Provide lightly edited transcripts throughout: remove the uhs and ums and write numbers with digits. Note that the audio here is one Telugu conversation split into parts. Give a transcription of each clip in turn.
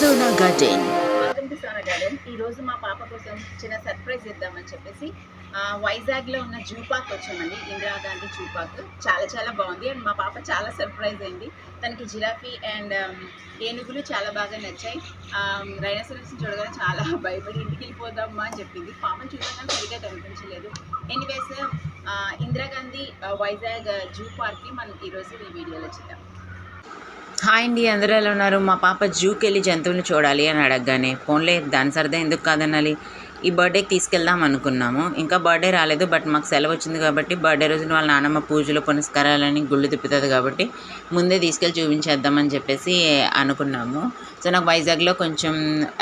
Sona garden. Welcome to Sona garden. ఈరోజు మా పాప కోసం చిన్న సర్ప్రైజ్ ఇద్దామని చెప్పేసి వైజాగ్లో ఉన్న జూ పార్క్ వచ్చామండి. ఇందిరాగాంధీ జూ పార్క్ చాలా చాలా బాగుంది అండ్ మా పాప చాలా సర్ప్రైజ్ అయింది. తనకి జిరాఫీ అండ్ ఏనుగులు చాలా బాగా నచ్చాయి. రైనోసరస్ చూడగానే చాలా భయపడి ఇంటికి వెళ్ళిపోదామా అని చెప్పింది. పాపను చూడగానే సరిగ్గా కనిపించలేదు. ఎనీవేస్ ఇందిరాగాంధీ వైజాగ్ జూ పార్క్ని మనం ఈరోజు ఈ వీడియోలో చూద్దాం. హాయ్ అండి, అందరూ ఎలా ఉన్నారు? మా పాప జూకి వెళ్ళి జంతువులు చూడాలి అని అడగగానే ఫోన్లే దాని సరదా ఎందుకు కాదనాలి, ఈ బర్త్డేకి తీసుకెళ్దాం అనుకున్నాము. ఇంకా బర్త్డే రాలేదు, బట్ మాకు సెలవు వచ్చింది కాబట్టి బర్త్డే రోజున వాళ్ళ నాన్నమ్మ పూజలు పునస్కారాలని గుళ్ళు తిప్పుతుంది కాబట్టి ముందే తీసుకెళ్ళి చూపించేద్దామని చెప్పేసి అనుకున్నాము. సో నాకు వైజాగ్లో కొంచెం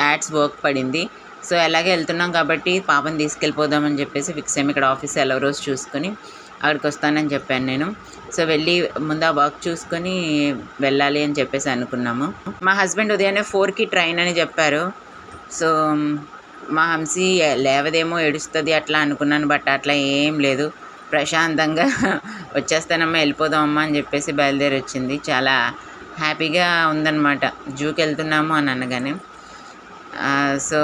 యాడ్స్ వర్క్ పడింది. సో ఎలాగే వెళ్తున్నాం కాబట్టి పాపని తీసుకెళ్ళిపోదామని చెప్పేసి ఫిక్స్ అయ్యాము. ఇక్కడ ఆఫీస్ సెలవు రోజు చూసుకొని అక్కడికి వస్తానని చెప్పాను నేను. సో వెళ్ళి ముందు ఆ వర్క్ చూసుకొని వెళ్ళాలి అని చెప్పేసి అనుకున్నాము. మా హస్బెండ్ ఉదయాన్నే 4కి ట్రైన్ అని చెప్పారు. సో మా హంసి లేవదేమో ఏడుస్తుంది అట్లా అనుకున్నాను, బట్ అట్లా ఏం లేదు. ప్రశాంతంగా వచ్చేస్తానమ్మా వెళ్ళిపోదామమ్మా అని చెప్పేసి బయలుదేరి వచ్చింది. చాలా హ్యాపీగా ఉందన్నమాట జూకి వెళ్తున్నాము అని అనగానే. సో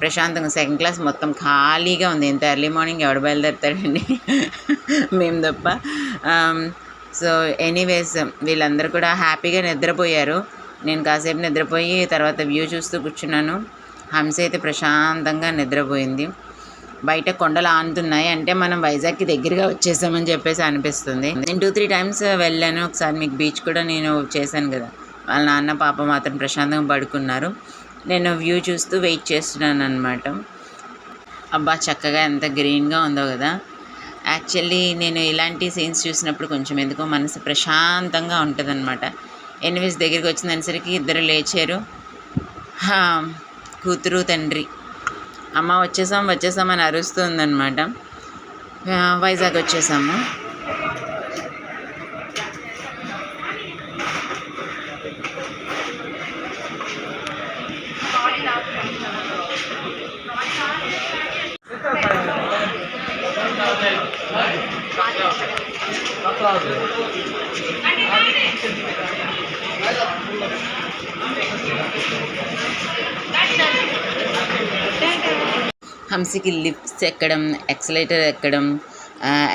ప్రశాంతంగా సెకండ్ క్లాస్ మొత్తం ఖాళీగా ఉంది. ఇంత ఎర్లీ మార్నింగ్ ఎవడు బయలుదేరుతాడండి, మేము తప్ప. సో ఎనీవేస్ వీళ్ళందరూ కూడా హ్యాపీగా నిద్రపోయారు. నేను కాసేపు నిద్రపోయి తర్వాత వ్యూ చూస్తూ కూర్చున్నాను. హంస అయితే ప్రశాంతంగా నిద్రపోయింది. బయట కొండలు ఆనుతున్నాయి అంటే మనం వైజాగ్కి దగ్గరగా వచ్చేసామని చెప్పేసి అనిపిస్తుంది. నేను 2-3 టైమ్స్ వెళ్ళాను. ఒకసారి మీకు బీచ్ కూడా నేను చేశాను కదా. వాళ్ళ నాన్న పాప మాత్రం ప్రశాంతంగా పడుకున్నారు. నేను వ్యూ చూస్తూ వెయిట్ చేస్తున్నాను అనమాట. అబ్బా చక్కగా ఎంత గ్రీన్గా ఉందో కదా. యాక్చువల్లీ నేను ఇలాంటి సీన్స్ చూసినప్పుడు కొంచెం ఎందుకో మనసు ప్రశాంతంగా ఉంటుంది అనమాట. ఎనీవేస్ దగ్గరికి వచ్చిందనేసరికి ఇద్దరు లేచారు, కూతురు తండ్రి. అమ్మ వచ్చేసామని అరుస్తుందన్నమాట. వైజాగ్ వచ్చేసాము. హంసికి లిఫ్ట్స్ ఎక్కడం, ఎక్సలేటర్ ఎక్కడం,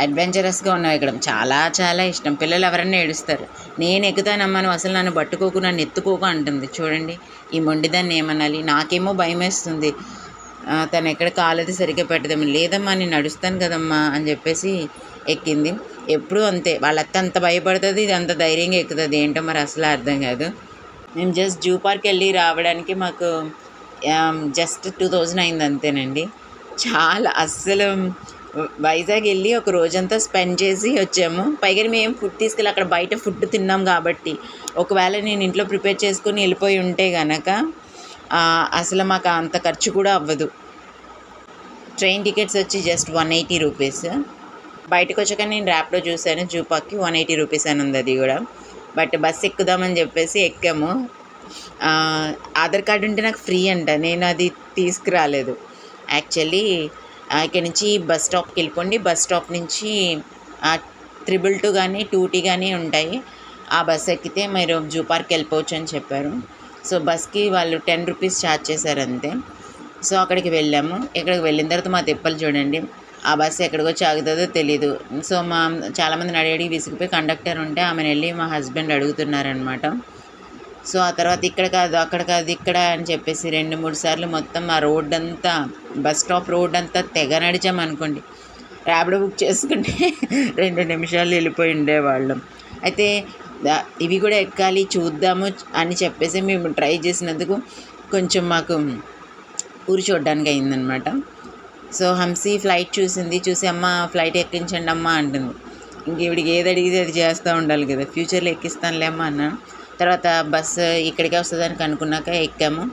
అడ్వెంచరస్గా ఉన్నవి ఎక్కడం చాలా చాలా ఇష్టం. పిల్లలు ఎవరన్నా ఏడుస్తారు, నేను ఎక్కుతానమ్మా నువ్వు అసలు నన్ను పట్టుకోకు నన్ను ఎత్తుకోకు అంటుంది. చూడండి ఈ మొండిదాన్ని ఏమనాలి. నాకేమో భయం వేస్తుంది, తను ఎక్కడ కాలది సరిగ్గా పెట్టదాం. లేదమ్మా నేను నడుస్తాను కదమ్మా అని చెప్పేసి ఎక్కింది. ఎప్పుడూ అంతే, వాళ్ళ అత్త అంత భయపడుతుంది, ఇది అంత ధైర్యంగా ఎక్కుతుంది. ఏంటో మరి అసలు అర్థం కాదు. మేము జస్ట్ జూ పార్క్ వెళ్ళి రావడానికి మాకు జస్ట్ 2000 అయింది అంతేనండి. చాలా అస్సలు వైజాగ్ వెళ్ళి ఒక రోజంతా స్పెండ్ చేసి వచ్చాము. పైగా మేము ఫుడ్ తీసుకెళ్ళి అక్కడ బయట ఫుడ్ తిన్నాం కాబట్టి ఒకవేళ నేను ఇంట్లో ప్రిపేర్ చేసుకుని వెళ్ళిపోయి ఉంటే కనుక అసలు మాకు అంత ఖర్చు కూడా అవ్వదు. ట్రైన్ టికెట్స్ వచ్చి జస్ట్ 180 రూపీస్. బయటకు వచ్చాక నేను ర్యాప్లో చూశాను, జూ పార్క్కి 180 రూపీస్ అని ఉంది అది కూడా. బట్ బస్సు ఎక్కుదామని చెప్పేసి ఎక్కాము. ఆధార్ కార్డు ఉంటే నాకు ఫ్రీ అంట, నేను అది తీసుకురాలేదు. యాక్చువల్లీ ఇక్కడ నుంచి బస్ స్టాప్కి వెళ్ళిపోండి, బస్ స్టాప్ నుంచి 222 కానీ 2T కానీ ఉంటాయి, ఆ బస్ ఎక్కితే మీరు జూ పార్క్ వెళ్ళిపోవచ్చు అని చెప్పారు. సో బస్కి వాళ్ళు 10 రూపీస్ ఛార్జ్ చేశారు అంతే. సో అక్కడికి వెళ్ళాము. ఇక్కడికి వెళ్ళిన తర్వాత మా తిప్పలు చూడండి, ఆ బస్సు ఎక్కడికి వచ్చి ఆగుతుందో తెలీదు. సో చాలామందిని అడిగి విసిగిపోయి కండక్టర్ ఉంటే ఆమెను వెళ్ళి మా హస్బెండ్ అడుగుతున్నారనమాట. సో ఆ తర్వాత ఇక్కడ కాదు అక్కడ కాదు ఇక్కడ అని చెప్పేసి 2-3 సార్లు మొత్తం ఆ రోడ్ అంతా బస్ స్టాప్ రోడ్ అంతా తెగ నడిచామనుకోండి. ర్యాపిడో బుక్ చేసుకుంటే 2 నిమిషాలు వెళ్ళిపోయి ఉండేవాళ్ళం. అయితే ఇవి కూడా ఎక్కాలి చూద్దాము అని చెప్పేసి మేము ట్రై చేసినందుకు కొంచెం మాకు ఊరు చూడడానికి అయిందనమాట. సో హంసి ఫ్లైట్ చూసి అమ్మ ఫ్లైట్ ఎక్కించండి అమ్మ అంటుంది. ఇంక ఇవిడికి ఏది అడిగితే అది చేస్తూ ఉండాలి కదా. ఫ్యూచర్లో ఎక్కిస్తానులే అమ్మ అన్నాను. తర్వాత బస్సు ఇక్కడికే వస్తుందని కనుక్కున్నాక ఎక్కాము.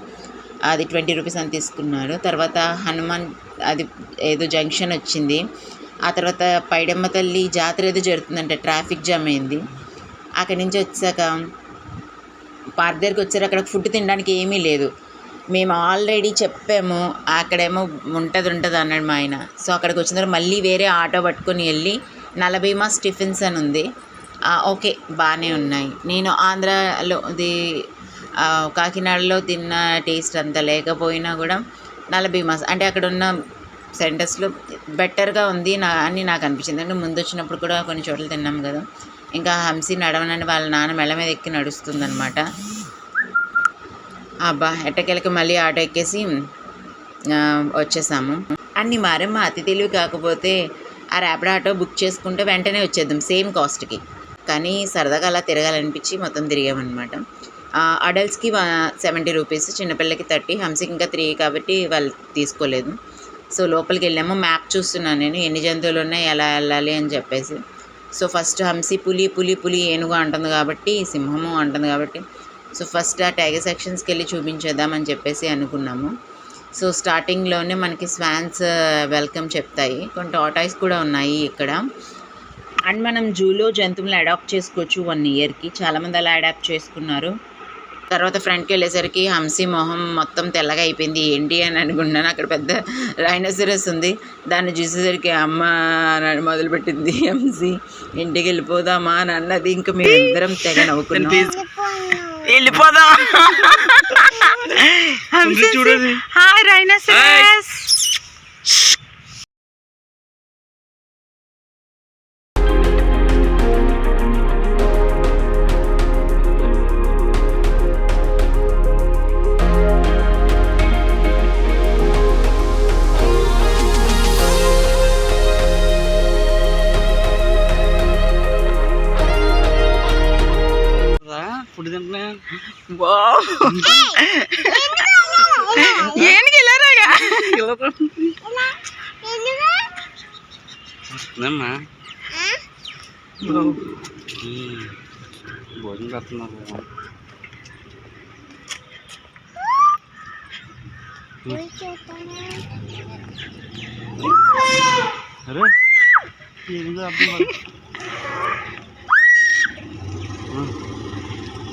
అది 20 రూపీస్ అని తీసుకున్నారు. తర్వాత హనుమాన్ అది ఏదో జంక్షన్ వచ్చింది. ఆ తర్వాత పైడమ్మ తల్లి జాతర ఏదో జరుగుతుందంటే ట్రాఫిక్ జామ్ అయింది. అక్కడి నుంచి వచ్చాక పార్క్ దగ్గరికి వచ్చారు. అక్కడ ఫుడ్ తినడానికి ఏమీ లేదు. మేము ఆల్రెడీ చెప్పాము అక్కడేమో ఉంటుంది అన్నాడు మా ఆయన. సో అక్కడికి వచ్చిన తర్వాత మళ్ళీ వేరే ఆటో పట్టుకొని వెళ్ళి 40 టిఫిన్స్ అని ఉంది. ఓకే బాగానే ఉన్నాయి. నేను ఆంధ్రాలో ఇది కాకినాడలో తిన్న టేస్ట్ అంత లేకపోయినా కూడా నలభై అంటే అక్కడ ఉన్న సెంటర్స్లో బెటర్గా ఉంది అని నాకు అనిపించింది. అంటే ముందు వచ్చినప్పుడు కూడా కొన్ని చోట్ల తిన్నాం కదా. ఇంకా హంసీ నడవనని వాళ్ళ నాన్న మెడ మీద ఎక్కి నడుస్తుందనమాట. అబ్బా ఎట్టకెళ్ళకి మళ్ళీ ఆటో ఎక్కేసి వచ్చేసాము. అన్ని మారేమ్మ అతి తెలివి కాకపోతే ఆ ర్యాపిడో ఆటో బుక్ చేసుకుంటే వెంటనే వచ్చేద్దాం సేమ్ కాస్ట్కి. కానీ సరదాగా అలా తిరగాలనిపించి మొత్తం తిరిగామన్నమాట. అడల్ట్స్కి 70 రూపీస్, చిన్నపిల్లలకి 30, హంసకి ఇంకా 3 కాబట్టి వాళ్ళు తీసుకోలేదు. సో లోపలికి వెళ్ళాము. మ్యాప్ చూస్తున్నాను నేను ఎన్ని జంతువులు ఉన్నాయి, ఎలా వెళ్ళాలి అని చెప్పేసి. సో ఫస్ట్ హంసీ పులి ఏనుగు అంటుంది కాబట్టి, సింహము అంటుంది కాబట్టి, సో ఫస్ట్ ఆ టైగర్ సెక్షన్స్కి వెళ్ళి చూపించేద్దామని చెప్పేసి అనుకున్నాము. సో స్టార్టింగ్లోనే మనకి స్వాన్స్ వెల్కమ్ చెప్తాయి. కొన్ని టాటాయిస్ కూడా ఉన్నాయి ఇక్కడ. అండ్ మనం జూలో జంతువులను అడాప్ట్ చేసుకోవచ్చు 1 ఇయర్కి. చాలామంది అలా అడాప్ట్ చేసుకున్నారు. తర్వాత ఫ్రంట్కి వెళ్ళేసరికి హంసీ మొహం మొత్తం తెల్లగా అయిపోయింది. ఏంటి అని అనుకున్నాను. అక్కడ పెద్ద రైనోసరస్ ఉంది. దాన్ని చూసేసరికి అమ్మ అని మొదలుపెట్టింది హంసీ. ఇంటికి వెళ్ళిపోదామా అని అన్నది. ఇంకా మేమిద్దరం తెగ నవ్వుకున్నాం. వెళ్ళిపోదాం. Hi rhinoceros. ఫుడ్ తింటున్నా ఏనుగు ఇలా రాగా వస్తుందమ్మా భోజనం పెడుతున్నారు. అరే ఏనుగు అర్థం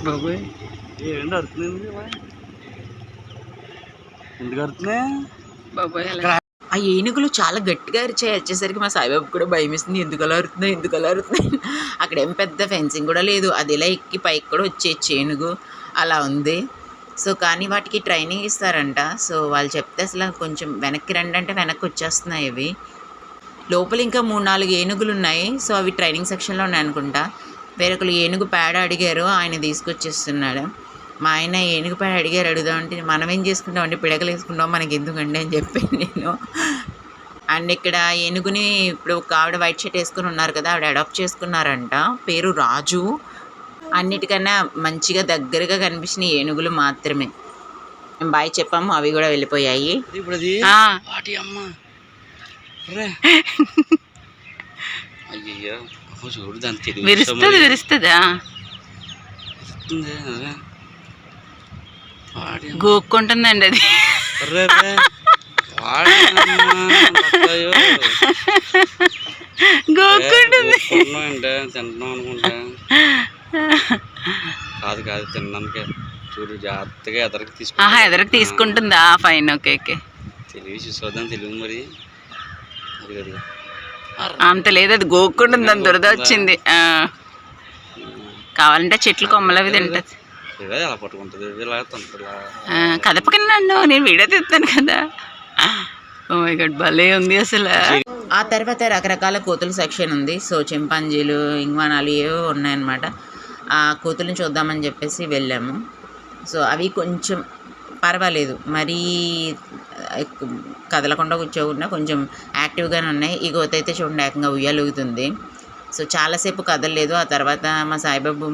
బాబాయ్ ఏంటి అరుతుంది ఎందుకు అరుతున్నా బాబాయ్? ఆ ఏనుగులు చాలా గట్టిగా అరిచాయి. వచ్చేసరికి మా సాయిబాబు కూడా భయం వేస్తుంది. ఎందుకు అలా అరుతున్నాయి. అక్కడ ఏం పెద్ద ఫెన్సింగ్ కూడా లేదు. అది ఇలా ఎక్కి పైకి కూడా వచ్చేయచ్చు ఏనుగు, అలా ఉంది. సో కానీ వాటికి ట్రైనింగ్ ఇస్తారంట. సో వాళ్ళు చెప్తే అసలు కొంచెం వెనక్కి రండి అంటే వెనక్కి వచ్చేస్తున్నాయి అవి. లోపల ఇంకా 3-4 ఏనుగులు ఉన్నాయి. సో అవి ట్రైనింగ్ సెక్షన్లో ఉన్నాయి అనుకుంటా. వేరొకరు ఏనుగు పేడ అడిగారు, ఆయన తీసుకొచ్చేస్తున్నాడు. మా ఆయన ఏనుగు పేడ అడిగారు, అడుగుదామంటే మనం ఏం చేసుకుంటామండి, పిడకలు వేసుకుంటాం, మనకి ఎందుకండి అని చెప్పాను నేను. అండ్ ఇక్కడ ఏనుగుని ఇప్పుడు ఒక ఆవిడ వైట్ షర్ట్ వేసుకుని ఉన్నారు కదా, ఆవిడ అడాప్ట్ చేసుకున్నారంట. పేరు రాజు. అన్నిటికన్నా మంచిగా దగ్గరగా కనిపించిన ఏనుగులు మాత్రమే. మేము బాయ్ చెప్పాము, అవి కూడా వెళ్ళిపోయాయి. ఇప్పుడు అయ్యో చూడు దాని విరుస్తుందా గోక్కుంటుందండి అది. గోక్కుంటుంది. తింటున్నాం అనుకుంటా. కాదు తినడానికి చూడు జాగ్రత్తగా ఎదరికి తీసుకుంటుందా? Fine, okay. తెలివి చూసొద్దాం, తెలివి మరి అది కదా అంత లేదు, అది గోక్కుంటుంది. దాని దురద వచ్చింది. కావాలంటే చెట్లు కొమ్మలు అవి తింటది. ఎలా పట్టుకుంటుంది కదపకండి నన్ను, నేను వీడియో తీస్తాను కదా. ఓ మై గాడ్, భలే ఉంది అసలు. ఆ తర్వాత రకరకాల కోతుల సెక్షన్ ఉంది. సో చింపాంజీలు, ఇంగ్వానాలు ఏవో ఉన్నాయన్నమాట. ఆ కోతులను చూద్దామని చెప్పేసి వెళ్ళాము. సో అవి కొంచెం పర్వాలేదు, మరీ కదలకుండా కూర్చోకుండా కొంచెం యాక్టివ్గానే ఉన్నాయి. ఈ కోత అయితే చూడండి ఏకంగా ఉయ్యాలుగుతుంది. సో చాలాసేపు కదలలేదు. ఆ తర్వాత మా సాయిబాబు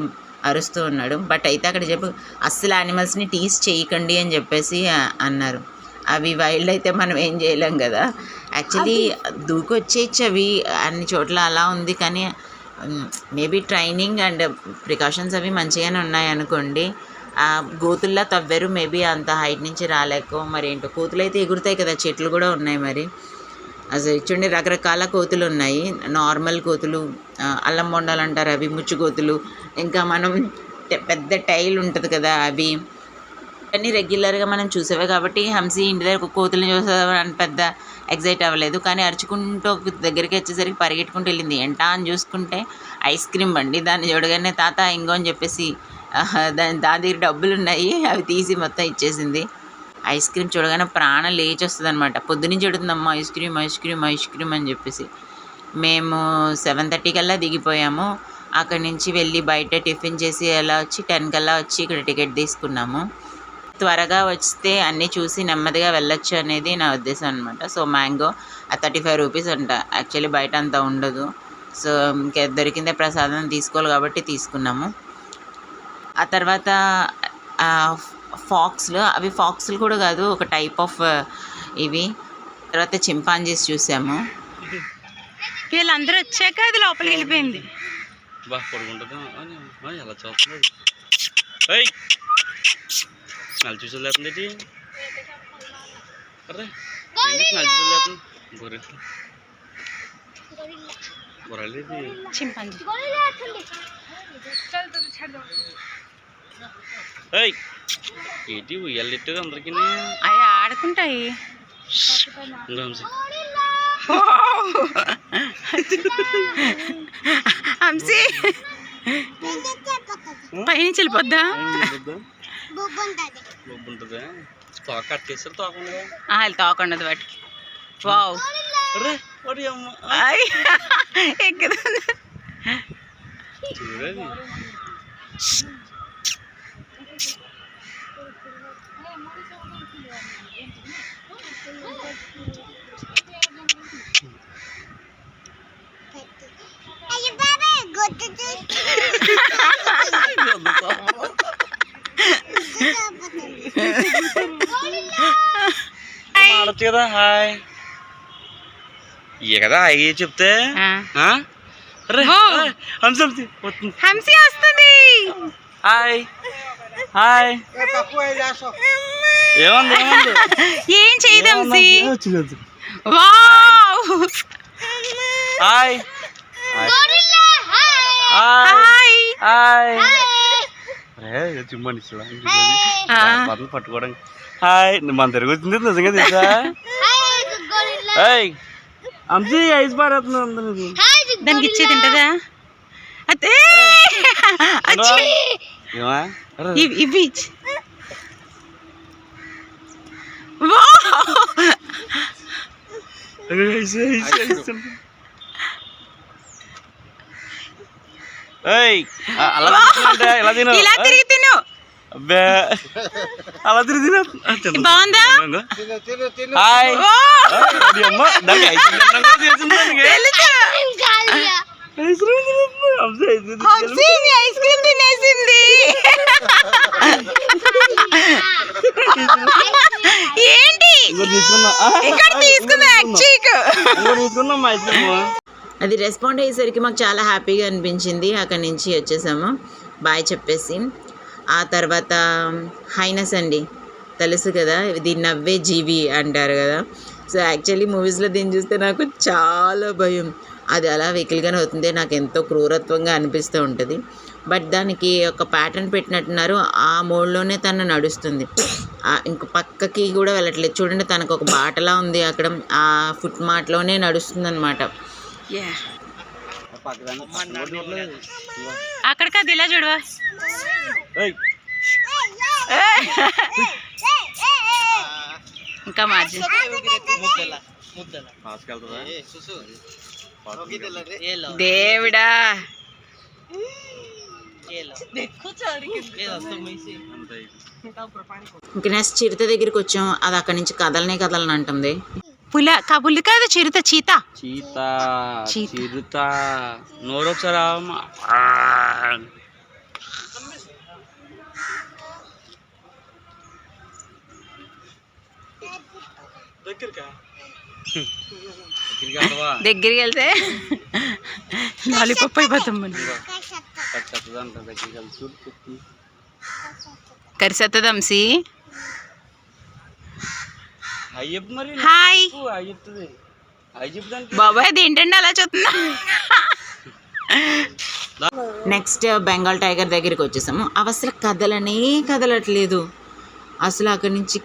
అరుస్తూ ఉన్నాడు. బట్ అయితే అక్కడ చెప్పు అస్సలు యానిమల్స్ని టీస్ చేయకండి అని చెప్పేసి అన్నారు. అవి వైల్డ్ అయితే మనం ఏం చేయలేం కదా. యాక్చువల్లీ దూకి వచ్చేయచ్చు అవి అన్ని చోట్ల, అలా ఉంది. కానీ మేబీ ట్రైనింగ్ అండ్ ప్రికాషన్స్ అవి మంచిగానే ఉన్నాయి అనుకోండి. గోతుల్లా తవ్వారు, మేబీ అంత హైట్ నుంచి రాలేకో మరి ఏంటో. కోతులు అయితే ఎగురుతాయి కదా, చెట్లు కూడా ఉన్నాయి. మరి అసలు చూడండి రకరకాల కోతులు ఉన్నాయి. నార్మల్ కోతులు, అల్లం బొండాలు అంటారు అవి, ముచ్చు కోతులు, ఇంకా మనం పెద్ద టైల్ ఉంటుంది కదా అవి. అన్నీ రెగ్యులర్గా మనం చూసేవే కాబట్టి హంసీ ఇంటి దగ్గర కోతులను చూసేవాళ్ళని పెద్ద ఎగ్జైట్ అవ్వలేదు. కానీ అరుచుకుంటూ దగ్గరికి వచ్చేసరికి పరిగెట్టుకుంటూ వెళ్ళింది. ఏంటా అని చూసుకుంటే ఐస్ క్రీమ్ బండి. దాన్ని చూడగానే తాత ఇంగో అని చెప్పేసి దాని దగ్గర డబ్బులు ఉన్నాయి, అవి తీసి మొత్తం ఇచ్చేసింది. ఐస్ క్రీమ్ చూడగానే ప్రాణం లేచి వస్తుంది అనమాట. పొద్దునుంచి అడుగుతుందమ్మా ice cream ice cream ice cream అని చెప్పేసి. మేము 7:30 కల్లా దిగిపోయాము. అక్కడి నుంచి వెళ్ళి బయట టిఫిన్ చేసి అలా వచ్చి 10 కల్లా వచ్చి ఇక్కడ టికెట్ తీసుకున్నాము. త్వరగా వస్తే అన్నీ చూసి నెమ్మదిగా వెళ్ళొచ్చు అనేది నా ఉద్దేశం అనమాట. సో మ్యాంగో 35 రూపీస్ అంట. యాక్చువల్లీ బయట అంత ఉండదు. సో ఇంకా దొరికిందే ప్రసాదం తీసుకోవాలి కాబట్టి తీసుకున్నాము. ఆ తర్వాత ఫాక్స్లు కూడా కాదు, ఒక టైప్ ఆఫ్ ఇవి. తర్వాత చింపాంజీస్ చూసాము. వీళ్ళందరూ వచ్చాక అది లోపలికి వెళ్ళిపోయింది. బాగా పడుకుంటుందా ఎలా చూస్తుంది? స్మెల్ చూసి లేకుండా అరే స్మెల్ చూసి లేకుండా గొర్రెలు చింపాంజీ ఏంటి ఉయ్యాలెట్టు అందరికి అవి ఆడుకుంటాయి. హంసి పైనుంచి వెళ్ళిపోద్దా? బొబ్బు ఉంటుందా? తోక కట్టేసారు తోక ఉండదా? తోకుండదు వాటికి. వావ్ ఎక్కదు చూడది. ఆడచ్చు కదా హాయ్ ఏ కదా హాయ్ చెప్తే హంసి వస్తుంది. హాయ్ హాయ్ ఏమంది ఏమంది ఏం చేయదు హంసి. హాయ్ హాయ్ చిమ్మండి పట్టుకోవడానికి. హాయ్ మన తిరిగి వచ్చింది నిజంగా తెలుసా? అంశీ ఐస్ పారేస్తుంది. దానికి ఇచ్చేది తింటదా? అదే ఇవి అలా తిను ఇలా తిరిగి తిను. అబ్బే అలా తిరిగి తిను. బాగుందా? హాయ్ ఐస్ క్రీమ్ తినేసింది. ఏంటి ఇక్కడ తీసుకుందా? అది రెస్పాండ్ అయ్యేసరికి మాకు చాలా హ్యాపీగా అనిపించింది. అక్కడి నుంచి వచ్చేసాము బాయ్ చెప్పేసి. ఆ తర్వాత హైనస్ అండి, తెలుసు కదా, ఇది నవ్వే జీవి అంటారు కదా. సో యాక్చువల్లీ మూవీస్లో దీన్ని చూస్తే నాకు చాలా భయం. అది అలా వెకిలిగానే అవుతుంది, నాకు ఎంతో క్రూరత్వంగా అనిపిస్తూ ఉంటుంది. బట్ దానికి ఒక ప్యాటర్న్ పెట్టినట్టున్నారు, ఆ మోడ్లోనే తను నడుస్తుంది. ఇంక పక్కకి కూడా వెళ్ళట్లేదు. చూడండి, తనకు ఒక బాటలా ఉంది అక్కడ, ఆ ఫుట్ మార్ట్లోనే నడుస్తుంది అనమాట. అక్కడికి అది ఇలా చూడవా. ఇంకా మార్జి దేవుడా. ఇంక నెక్స్ట్ చిరుత దగ్గరికి వచ్చాం. అది అక్కడి నుంచి కదలని అంటుంది. పులి కాదు, చిరుత. చిరుత నోరు ఒకసారి దగ్గరికి వెళ్తే లాలీపాప్ అయిపోతాం. కరిసెత్తది హంసి. హాయ్ బాబాయ్, అది ఏంటండి అలా చూస్తున్నా. నెక్స్ట్ బెంగాల్ టైగర్ దగ్గరికి వచ్చేసాము. అవి అసలు కదలట్లేదు అసలు. అక్కడి నుంచి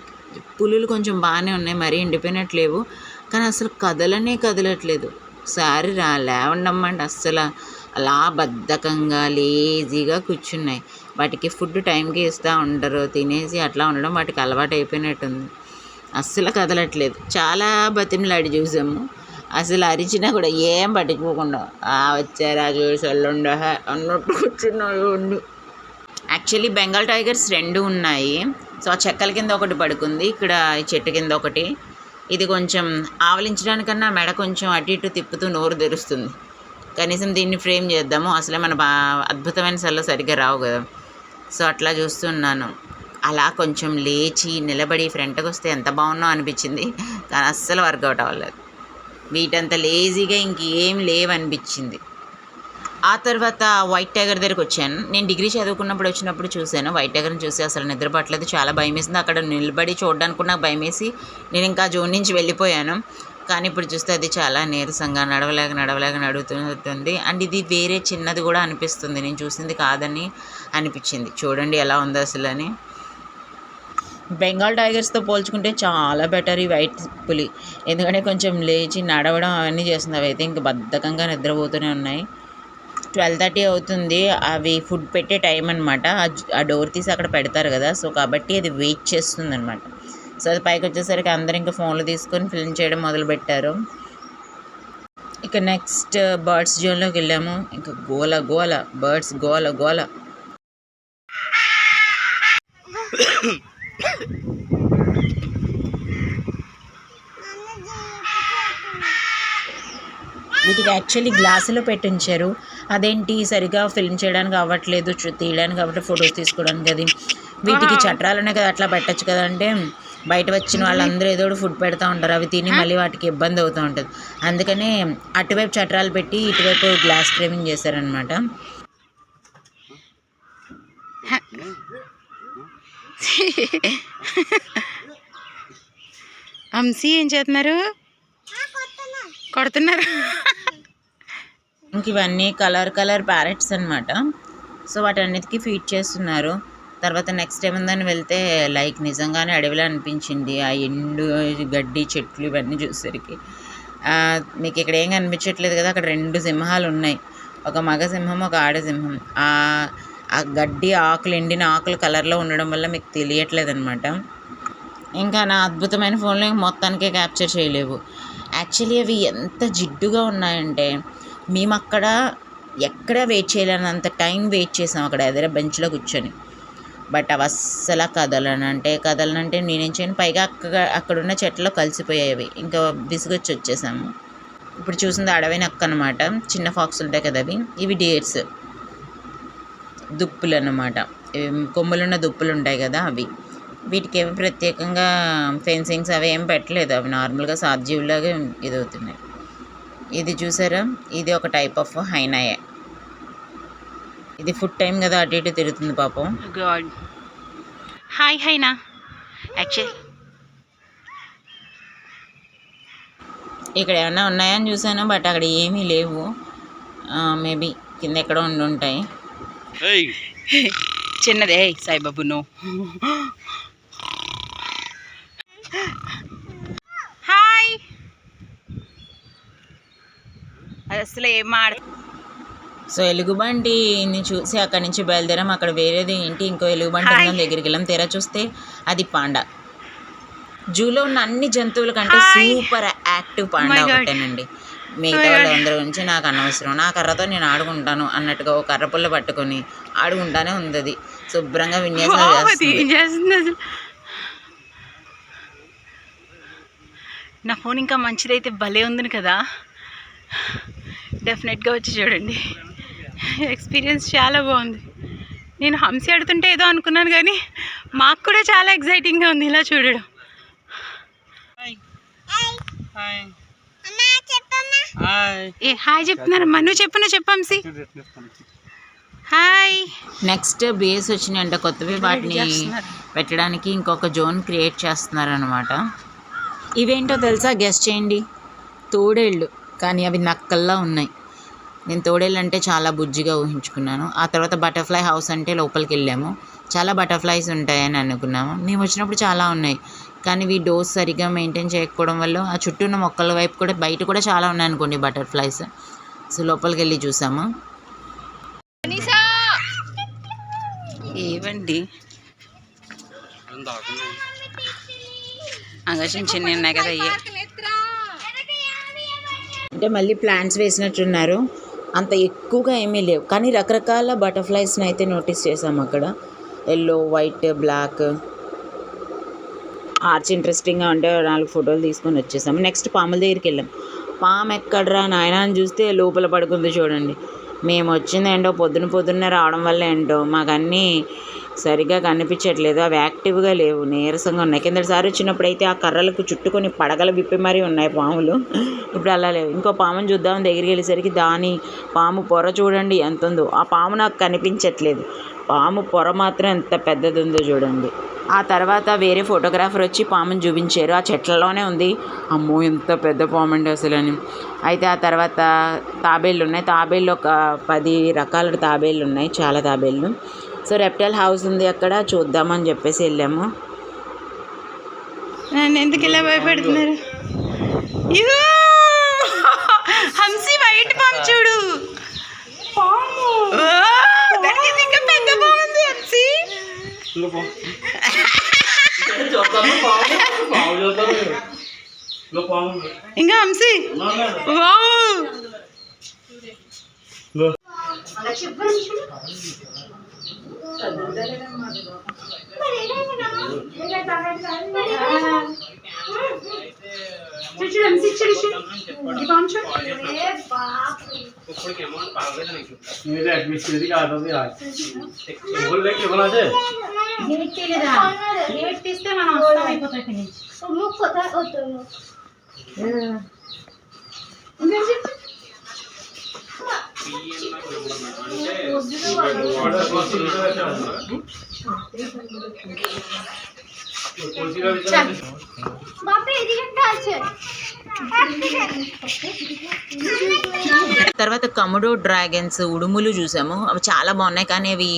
పులులు కొంచెం బాగానే ఉన్నాయి, మరీ ఎండిపోయినట్లేవు, కానీ అసలు కదలట్లేదు. ఒకసారి లేవండమ్మండి, అస్సలు అలా బద్ధకంగా లేజీగా కూర్చున్నాయి. వాటికి ఫుడ్ టైంకి ఇస్తూ ఉండరు, తినేసి అట్లా ఉండడం వాటికి అలవాటు అయిపోయినట్టుంది. అస్సలు కదలట్లేదు. చాలా బతిమలాడి చూసాము, అసలు అరిచినా కూడా ఏం పట్టించుకోకుండా వచ్చారా చూసి వాళ్ళుండ అన్నట్టు కూర్చున్నాడు. యాక్చువల్లీ బెంగాల్ టైగర్స్ 2 ఉన్నాయి. సో ఆ చెక్కల కింద ఒకటి పడుకుంది, ఇక్కడ ఈ చెట్టు కింద ఒకటి. ఇది కొంచెం ఆవలించడానికన్నా మెడ కొంచెం అటు ఇటు తిప్పుతూ నోరు తెరుస్తుంది. కనీసం దీన్ని ఫ్రేమ్ చేద్దాము, అసలే మన అద్భుతమైన సెల్లో సరిగ్గా రావు కదా. సో అట్లా చూస్తున్నాను. అలా కొంచెం లేచి నిలబడి ఫ్రంట్కి వస్తే ఎంత బాగున్నావు అనిపించింది, కానీ అస్సలు వర్కౌట్ అవ్వలేదు. వీటంత లేజీగా ఇంకేం లేవనిపించింది. ఆ తర్వాత వైట్ టైగర్ దగ్గరికి వచ్చాను. నేను డిగ్రీ చదువుకున్నప్పుడు వచ్చినప్పుడు చూశాను. వైట్ టైగర్ని చూసి అసలు నిద్రపట్టలేదు, చాలా భయం వేసింది. అక్కడ నిలబడి చూడడానికి నాకు భయం వేసి నేను ఇంకా జోన్ నుంచి వెళ్ళిపోయాను. కానీ ఇప్పుడు చూస్తే అది చాలా నీరసంగా నడవలేక నడుగుతుంది. అండ్ ఇది వేరే చిన్నది కూడా అనిపిస్తుంది, నేను చూసింది కాదని అనిపించింది. చూడండి ఎలా ఉందో అసలు అని. బెంగాల్ టైగర్స్తో పోల్చుకుంటే చాలా బెటర్ ఈ వైట్ పులి, ఎందుకంటే కొంచెం లేచి నడవడం అవన్నీ చేస్తుంది. అవి అయితే ఇంకా బద్ధకంగా నిద్రపోతూనే ఉన్నాయి. 12:30 అవుతుంది. అవి ఫుడ్ పెట్టే టైం అనమాట. ఆ డోర్ తీసి అక్కడ పెడతారు కదా, సో కాబట్టి అది వెయిట్ చేస్తుంది అనమాట. సో అది పైకి వచ్చేసరికి అందరు ఇంకా ఫోన్లు తీసుకొని ఫిల్మ్ చేయడం మొదలుపెట్టారు. ఇక నెక్స్ట్ బర్డ్స్ జోన్లోకి వెళ్ళాము. ఇంకా గోల బర్డ్స్ గోల. వీటికి యాక్చువల్లీ గ్లాసులో పెట్టించారు. అదేంటి సరిగా ఫిల్మ్ చేయడానికి అవ్వట్లేదు, తీయడానికి అవ్వట్లేదు, ఫొటోస్ తీసుకోవడానికి. అది వీటికి చట్రాలు ఉన్నాయి కదా, అట్లా పెట్టచ్చు కదా అంటే బయట వచ్చిన వాళ్ళందరూ ఏదో ఫుడ్ పెడతా ఉంటారు, అవి తిని మళ్ళీ వాటికి ఇబ్బంది అవుతూ ఉంటుంది. అందుకనే అటువైపు చట్రాలు పెట్టి ఇటువైపు గ్లాస్ ఫ్రేమింగ్ చేశారనమాట. అంశీ ఏం చేస్తున్నారు? కొడుతున్నారు. ఇంక ఇవన్నీ కలర్ ప్యారెట్స్ అనమాట. సో వాటన్నిటికీ ఫీడ్ చేస్తున్నారు. తర్వాత నెక్స్ట్ ఏముందని వెళ్తే లైక్ నిజంగానే అడవిలో అనిపించింది. ఆ ఎండు గడ్డి చెట్లు ఇవన్నీ చూసేసరికి మీకు ఇక్కడ ఏం కనిపించట్లేదు కదా, అక్కడ 2 సింహాలు ఉన్నాయి, ఒక మగ సింహం ఒక ఆడ సింహం. ఆ గడ్డి ఆకులు ఎండిన ఆకులు కలర్లో ఉండడం వల్ల మీకు తెలియట్లేదు అనమాట. ఇంకా నా అద్భుతమైన ఫోన్లో మొత్తానికే క్యాప్చర్ చేయలేవు. యాక్చువల్లీ అవి ఎంత జిడ్డుగా ఉన్నాయంటే మేము అక్కడ ఎక్కడ వెయిట్ చేయలేనంత టైం వెయిట్ చేసాం అక్కడ ఎదుర బెంచ్లో కూర్చొని. బట్ అవి అస్సలు కదలనంటే నేనేం చేయను, పైగా అక్కడున్న చెట్లలో కలిసిపోయేవి. ఇంకా విసుగొచ్చి వచ్చేసాము. ఇప్పుడు చూసింది అడవి నక్క అనమాట. చిన్న ఫాక్స్ ఉంటాయి కదా అవి, ఇవి డేర్స్ దుప్పులు అన్నమాట. కొమ్ములున్న దుప్పులు ఉంటాయి కదా అవి. వీటికి ఏమి ప్రత్యేకంగా ఫెన్సింగ్స్ అవి ఏం పెట్టలేదు, అవి నార్మల్గా సాధ్యవులాగా ఇది అవుతున్నాయి. ఇది చూసారా, ఇది ఒక టైప్ ఆఫ్ హైనాయే. ఇది ఫుడ్ టైం కదా, అటు ఇటు తిరుగుతుంది పాపం. గాడ్ హాయ్ హైనా. యాక్చువల్లీ ఇక్కడ ఏమైనా ఉన్నాయని చూసాను, బట్ అక్కడ ఏమీ లేవు. మేబీ కింద ఎక్కడో ఉంటాయి. చిన్నదే సాయిబాబు నో. హాయ్. అది అసలు ఏం సో ఎలుగుబంటిని చూసి అక్కడి నుంచి బయలుదేరాం. అక్కడ వేరేది ఏంటి ఇంకో ఎలుగుబంటి ఉందని దగ్గరికి వెళ్ళాం. తెర చూస్తే అది పాండా. జూలో ఉన్న అన్ని జంతువుల కంటే సూపర్ యాక్టివ్ పాండా ఒకటేనండి. మిగతా వాళ్ళందరి గురించి నాకు అనవసరం, నా కర్రతో నేను ఆడుకుంటాను అన్నట్టుగా ఒక కర్ర పుల్ల పట్టుకొని ఆడుకుంటానే ఉంది. అది శుభ్రంగా విన్యాసాలు చేస్తుంది. నా ఫోన్ ఇంకా మంచిదైతే భలే ఉంది కదా, డెఫినెట్గా వచ్చి చూడండి. ఎక్స్పీరియన్స్ చాలా బాగుంది. నేను హంసి ఆడుతుంటే ఏదో అనుకున్నాను, కానీ మాకు కూడా చాలా ఎక్సైటింగ్గా ఉంది ఇలా చూడడం. ఏ హాయ్ చెప్తున్నారమ్మా, నువ్వు చెప్పు హంసి. హాయ్. నెక్స్ట్ బేస్ వచ్చినాయి అంటే కొత్తవి, వాటిని పెట్టడానికి ఇంకొక జోన్ క్రియేట్ చేస్తున్నారనమాట. ఇవేంటో తెలుసా, గెస్ట్ చేయండి. తోడేళ్ళు, కానీ అవి నక్కల్లా ఉన్నాయి. నేను తోడేళ్ళు అంటే చాలా బుజ్జిగా ఊహించుకున్నాను. ఆ తర్వాత బటర్ఫ్లై హౌస్ అంటే లోపలికి వెళ్ళాము. చాలా బటర్ఫ్లైస్ ఉంటాయని అనుకున్నాము. మేము వచ్చినప్పుడు చాలా ఉన్నాయి, కానీ ఇవి డోస్ సరిగ్గా మెయింటైన్ చేయకపోవడం వల్ల ఆ చుట్టూ ఉన్న మొక్కల వైపు కూడా బయట కూడా చాలా ఉన్నాయి అనుకోండి బటర్ఫ్లైస్. సో లోపలికి వెళ్ళి చూసాము. ఏవండి ఆకాశం చిన్న ఉన్నాయి కదా అయ్యే. అంటే మళ్ళీ ప్లాంట్స్ వేసినట్టున్నారు. అంత ఎక్కువగా ఏమీ లేవు, కానీ రకరకాల బటర్ఫ్లైస్ని అయితే నోటీస్ చేసాము అక్కడ. Yellow, white, black. ఆర్చ్ ఇంట్రెస్టింగ్గా ఉంటే 4 ఫోటోలు తీసుకొని వచ్చేసాము. నెక్స్ట్ పాముల దగ్గరికి వెళ్ళాం. పాము ఎక్కడరా నాయనా అని చూస్తే లోపల పడుకుంది చూడండి. మేము వచ్చింది ఏంటో పొద్దున్నే రావడం వల్ల ఏంటో మాకు అన్నీ సరిగ్గా కనిపించట్లేదు. అవి యాక్టివ్గా లేవు, నీరసంగా ఉన్నాయి. కిందటిసారి వచ్చినప్పుడు అయితే ఆ కర్రలకు చుట్టుకొని పడగల విప్పి మరీ ఉన్నాయి పాములు. ఇప్పుడు అలా లేవు. ఇంకో పాముని చూద్దాం దగ్గరికి వెళ్ళేసరికి దాని పాము పొర చూడండి ఎంత ఉందో. ఆ పాము నాకు కనిపించట్లేదు, పాము పొర మాత్రం ఎంత పెద్దది ఉందో చూడండి. ఆ తర్వాత వేరే ఫోటోగ్రాఫర్ వచ్చి పాముని చూపించారు. ఆ చెట్లలోనే ఉంది. అమ్మో ఎంత పెద్ద పాము అండి అసలు అని. అయితే ఆ తర్వాత తాబేళ్ళు ఉన్నాయి. తాబేళ్ళు ఒక 10 రకాల తాబేళ్ళు ఉన్నాయి, చాలా తాబేళ్ళు. సో రెప్టైల్ హౌస్ ఉంది అక్కడ, చూద్దామని చెప్పేసి వెళ్ళాము. నన్ను ఎందుకు ఇలా భయపెడుతున్నారు? ఇగో హంసి వైట్ పాము చూడు. ఓ, దానికి ఇంకా పెద్ద పాము ఉంది హంసి. ఇంకా హంసి తీస్తే మనం అయిపోతాయి. తర్వాత కమోడో డ్రాగన్స్, ఉడుములు చూసాము. అవి చాలా బాగున్నాయి, కానీ అవి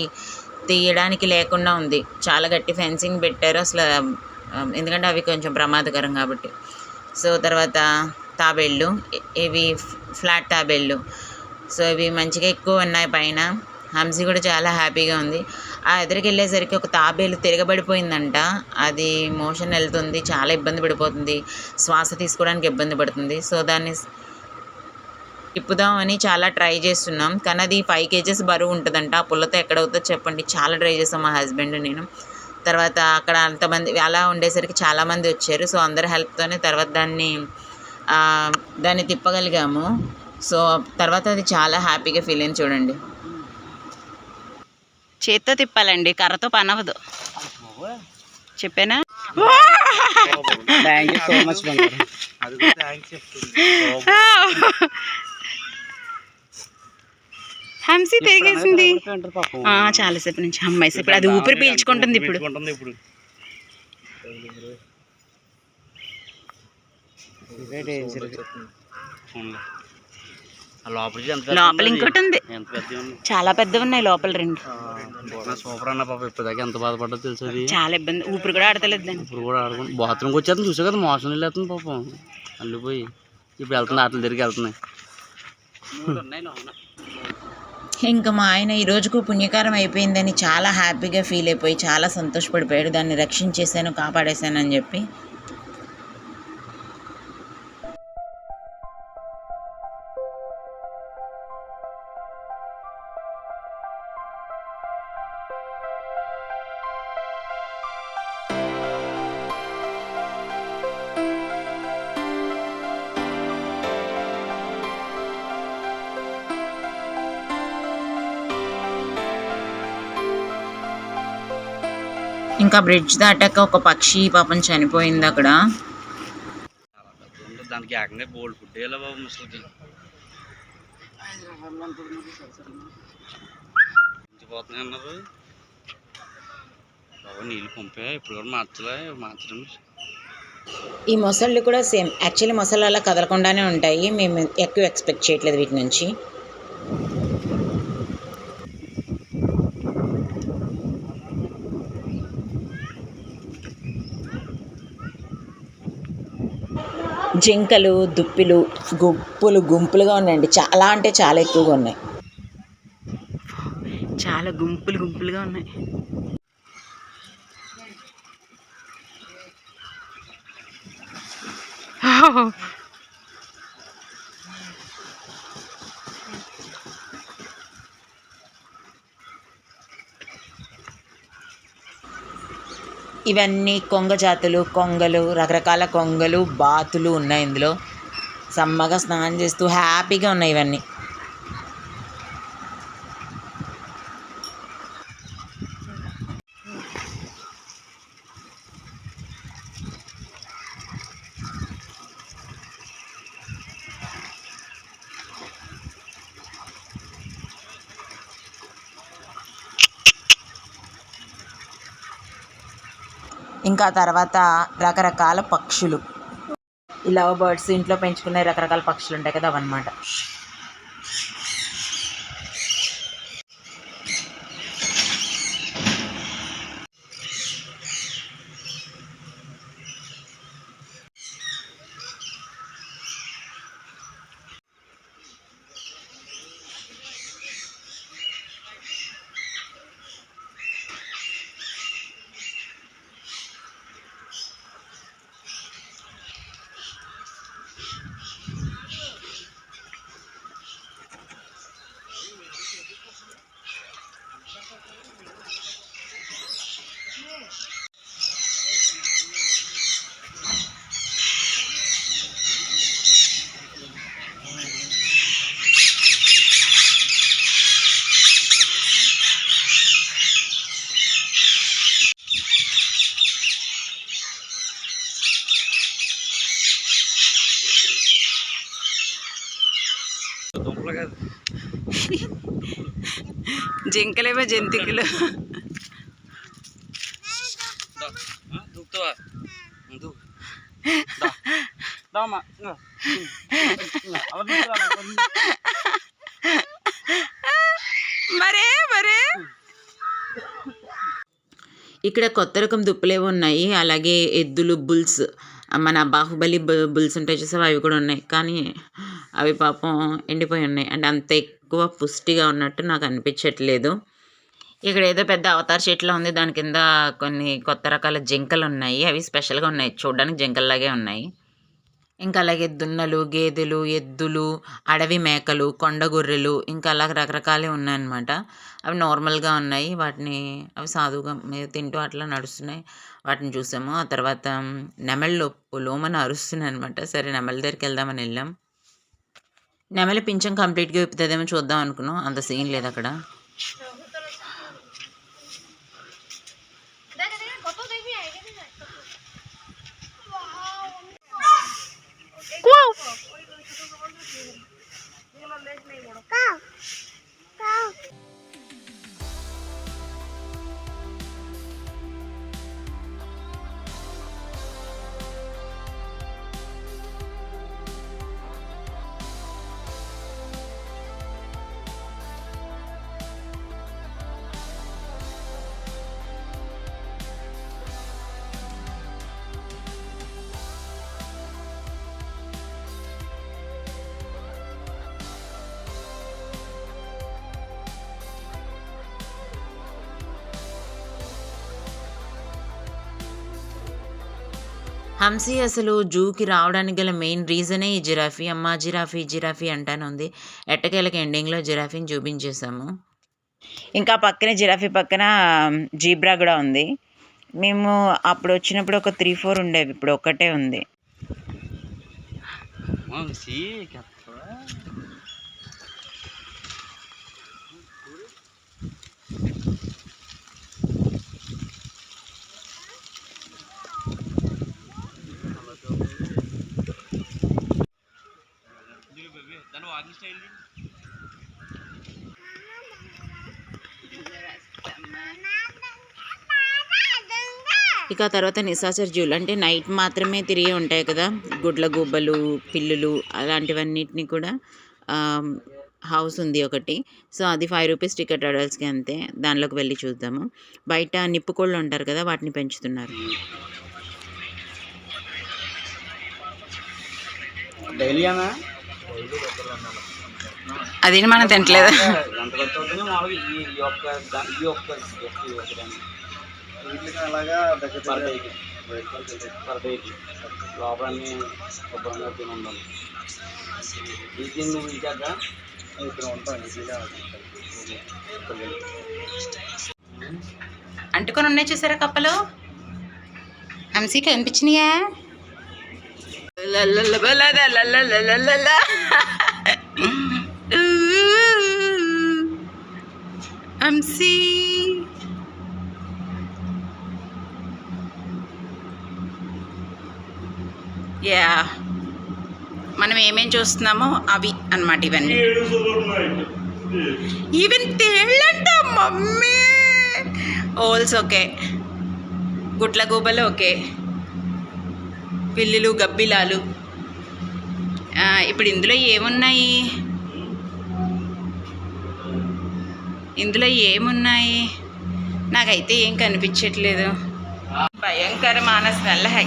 తీయడానికి లేకుండా ఉంది. చాలా గట్టి ఫెన్సింగ్ పెట్టారు అసలు, ఎందుకంటే అవి కొంచెం ప్రమాదకరం కాబట్టి. సో తర్వాత తాబేళ్ళు, ఇవి ఫ్లాట్ తాబేళ్ళు. సో ఇవి మంచిగా ఎక్కువ ఉన్నాయి పైన. హంసి కూడా చాలా హ్యాపీగా ఉంది. ఆ ఎదురుకి వెళ్ళేసరికి ఒక తాబేలు తిరగబడిపోయిందంట. అది మోషన్ వెళ్తుంది, చాలా ఇబ్బంది పడిపోతుంది, శ్వాస తీసుకోవడానికి ఇబ్బంది పడుతుంది. సో దాన్ని తిప్పుదామని చాలా ట్రై చేస్తున్నాం, కానీ అది 5 kgs బరువు ఉంటుందంట. ఆ పుల్లతో ఎక్కడవుతుందో చెప్పండి. చాలా ట్రై చేస్తాం మా హస్బెండ్ నేను. తర్వాత అక్కడ అంతమంది అలా ఉండేసరికి చాలామంది వచ్చారు. సో అందరి హెల్ప్తోనే తర్వాత దాన్ని తిప్పగలిగాము. సో తర్వాత అది చాలా హ్యాపీగా ఫీల్ అయింది చూడండి. చేత్తో తిప్పాలండి, కర్రతో పని అవ్వదు, చెప్పానా? హంసి తిరిగేసింది చాలాసేపు నుంచి. అమ్మాయి ఇప్పుడు అది ఊపిరి పీల్చుకుంటుంది. ఇప్పుడు లోపల ఇంకోటి ఉంది, చాలా పెద్దవి ఉన్నాయి లోపల 2. సూపర్ అన్న పాప, ఇప్పటిదాకా ఎంత బాధపడ్డా తెలుసు. అది చాలా ఇబ్బంది, ఊపిరి కూడా ఆడతలేదు దాన్ని. ఇప్పుడు కూడా ఆడుకుని బాత్రూమ్కి వచ్చేస్తుంది, చూసా కదా మోసం వెళ్ళేస్తుంది పాపం, అల్లిపోయి. ఇప్పుడు వెళ్తుంది, ఆటల దగ్గరికి వెళ్తున్నాయి. ఇంకా మా ఆయన ఈ రోజుకు పుణ్యకారం అయిపోయిందని చాలా హ్యాపీగా ఫీల్ అయిపోయి చాలా సంతోషపడిపోయాడు. దాన్ని రక్షించేసాను, కాపాడేశాను అని చెప్పి. ఇంకా బ్రిడ్జ్ దాటాక ఒక పక్షి పాపం చనిపోయింది అక్కడ. దానికి ఏకంగా బోల్డ్ ఫుడ్ వేయాలి బాబు ముసలికి. పోతున్నాయి అన్నారు బాబు, నీళ్ళు పంపా ఇప్పుడు కూడా మార్చడం. ఈ మొసళ్ళు కూడా సేమ్, యాక్చువల్లీ మొసళ్ళు అలా కదలకుండానే ఉంటాయి. మేము ఎక్కువ ఎక్స్పెక్ట్ చేయట్లేదు వీటి నుంచి. జింకలు, దుప్పిలు గుంపులుగా ఉన్నాయండి. చాలా అంటే చాలా ఎక్కువగా ఉన్నాయి. చాలా చాలా గుంపులు గుంపులుగా ఉన్నాయి. ఇవన్నీ కొంగ జాతులు, కొంగలు, రకరకాల కొంగలు, బాతులు ఉన్నాయి ఇందులో. సమ్మగా స్నానం చేస్తూ హ్యాపీగా ఉన్నాయి ఇవన్నీ. ఇంకా తర్వాత రకరకాల పక్షులు, ఈ లవ్ బర్డ్స్, ఇంట్లో పెంచుకునే రకరకాల పక్షులు ఉంటాయి కదా, అవన్నమాట. జింకలేమో జంతికలు. మరే మరే ఇక్కడ కొత్త రకం దుప్పులేవో ఉన్నాయి. అలాగే ఎద్దులు, బుల్స్, మన బాహుబలి బుల్స్ ఉంటాయి చూసావా, అవి కూడా ఉన్నాయి. కానీ అవి పాపం ఎండిపోయి ఉన్నాయి. అంటే అంత ఎక్కువ పుష్టిగా ఉన్నట్టు నాకు అనిపించట్లేదు. ఇక్కడ ఏదో పెద్ద అవతార్ చెట్లా ఉంది, దాని కింద కొన్ని కొత్త రకాల జింకలు ఉన్నాయి. అవి స్పెషల్గా ఉన్నాయి, చూడడానికి జింకల్లాగే ఉన్నాయి. ఇంకా అలాగే దున్నలు, గేదెలు, ఎద్దులు, అడవి మేకలు, కొండ గొర్రెలు, ఇంకా అలాగ రకరకాలే ఉన్నాయన్నమాట. అవి నార్మల్గా ఉన్నాయి. అవి సాధువుగా తింటూ అట్లా నడుస్తున్నాయి. వాటిని చూసాము. ఆ తర్వాత నెమళ్ళు లోమన అరుస్తున్నాయి అనమాట. సరే నెమళ్ళ దగ్గరికి వెళ్దామని వెళ్ళాం. నెమలి పింఛం కంప్లీట్గా విప్పుతుందేమో చూద్దాం అనుకున్నాం. అంత సీన్ లేదు అక్కడ. హంసీ అసలు జూకి రావడానికి గల మెయిన్ రీజనే ఈ జిరాఫీ. అమ్మ జిరాఫీ జిరాఫీ అంటానే ఉంది. ఎట్టకేళ్ళకి ఎండింగ్లో జిరాఫీని చూపించేసాము. ఇంకా పక్కనే జిరాఫీ పక్కన జీబ్రా కూడా ఉంది. మేము అప్పుడు వచ్చినప్పుడు ఒక 3-4 ఉండేవి, ఇప్పుడు ఒక్కటే ఉంది. ఇక తర్వాత నిశాచర జీవులు అంటే నైట్ మాత్రమే తిరిగి ఉంటాయి కదా, గుడ్ల గుబ్బలు, పిల్లులు, అలాంటివన్నిటిని కూడా హౌస్ ఉంది ఒకటి. సో అది 5 రూపీస్ టికెట్, అడల్ట్స్కి అంతే. దానిలోకి వెళ్ళి చూద్దాము. బయట నిప్పుకోళ్ళు ఉంటారు కదా, వాటిని పెంచుతున్నారు. డైలీ అది మనం తింటలేదు. ఎంత ఖర్చు అవుతుంది మామూలుగా ఈ ఒక్క దానికి వీటికి అలాగా దగ్గర పర్ డేకి లోపల అన్నీ శుభ్రంగా తిని ఉండాలి. ఇది నువ్వు ఇచ్చాక ఇక్కడ ఉంటాం ఈజీగా అంటుకొని ఉన్నాయి చూసారా కప్పలు. హంసీ కనిపించినాయా? హంసీ యా, మనం ఏమేం చూస్తున్నామో అవి అన్నమాట ఇవన్నీ. ఈవెన్ తేళ్ళంట మమ్మీ. ఓల్స్ ఓకే, గుట్ల గూబలు ఓకే, పిల్లులు గబ్బిలాలు. ఇప్పుడు ఇందులో ఏమున్నాయి? నాకైతే ఏం కనిపించట్లేదు. భయంకరమైన స్మెల్. హై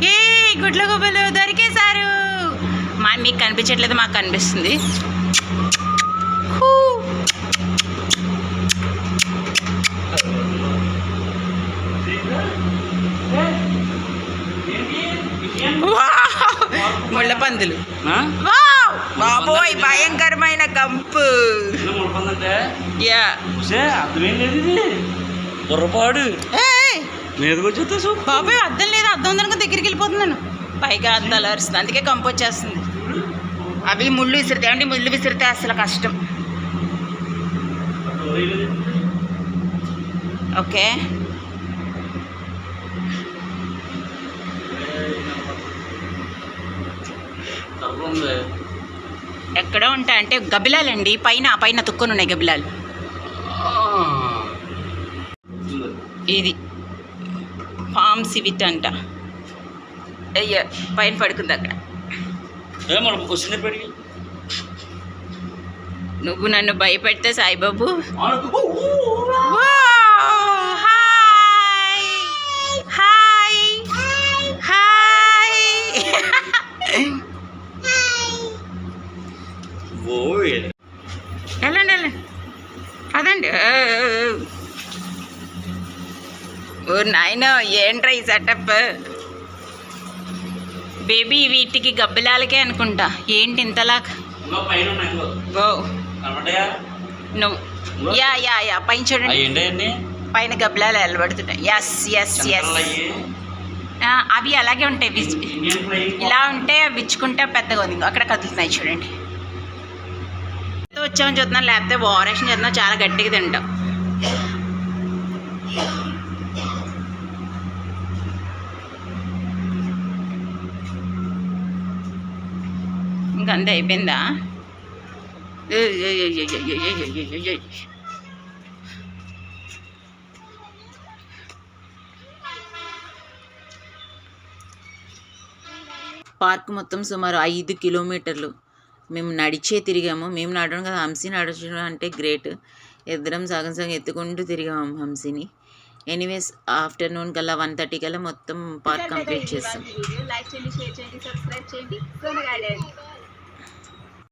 ఏ గుడ్ల గుబ్బలు దొరికేశారు. మీకు కనిపించట్లేదు, మాకు కనిపిస్తుంది. ముళ్ళ పందులు. బాబోయ్ భయంకరమైన కంపు. ముడపందంటే యా అర్థమేం లేదు. ఇది బుర్రపాడు మీదకి వచ్చేస్తా సూప్. బాబోయ్ అద్దం లేదు, అద్దం ఉందనుకో దగ్గరికి వెళ్ళిపోతున్నాను. పైగా అద్దాలు అరుస్తుంది, అందుకే కంపు వచ్చేస్తుంది. అవి ముళ్ళు విసిరితే అంటే ముళ్ళు విసిరితే అసలు కష్టం. ఓకే ఎక్కడ ఉంటాయి అంటే గబిలాలండి, పైన తుక్కొని ఉన్నాయి గబిలాలు. ఇది పామ్ సివిట్ అంట. అయ్యో పైన పడుకుంది అక్కడ. నువ్వు నన్ను భయపెడితే సాయిబాబు. Hi hi hi. వెళ్ళండి అదండి. ఓ నాయన ఏంట్రా ఈ సెటప్. బేబీ వీటికి గబ్బిలాలకే అనుకుంటా. ఏంటి ఇంతలా? గో నువ్వు యా పైన చూడండి, పైన గబ్బిలాలు వెళ్ళబడుతున్నాయి. ఎస్ ఎస్ ఎస్ అవి అలాగే ఉంటాయి. ఇలా ఉంటే విచ్చుకుంటే పెద్దగా ఉంది. అక్కడ కదులుతున్నాయి చూడండి. వచ్చామని చూస్తున్నాను, లేకపోతే ఓవరాక్షన్ చేస్తున్నావు. చాలా గట్టిగా తింటాం. ఇంకంతే అయిపోయిందా? పార్క్ మొత్తం సుమారు 5 కిలోమీటర్లు మేము నడిచే తిరిగాము. మేము నడవడం కదా, హంసీ నడచడం అంటే గ్రేట్. ఇద్దరం సగం ఎత్తుకుంటూ తిరిగాము హంసీని. ఎనీవేస్ ఆఫ్టర్నూన్ కల్లా 1:30 కల్లా మొత్తం పార్క్ కంప్లీట్ చేస్తాం. లైక్ చేయండి, షేర్ చేయండి, సబ్స్క్రైబ్ చేయండి.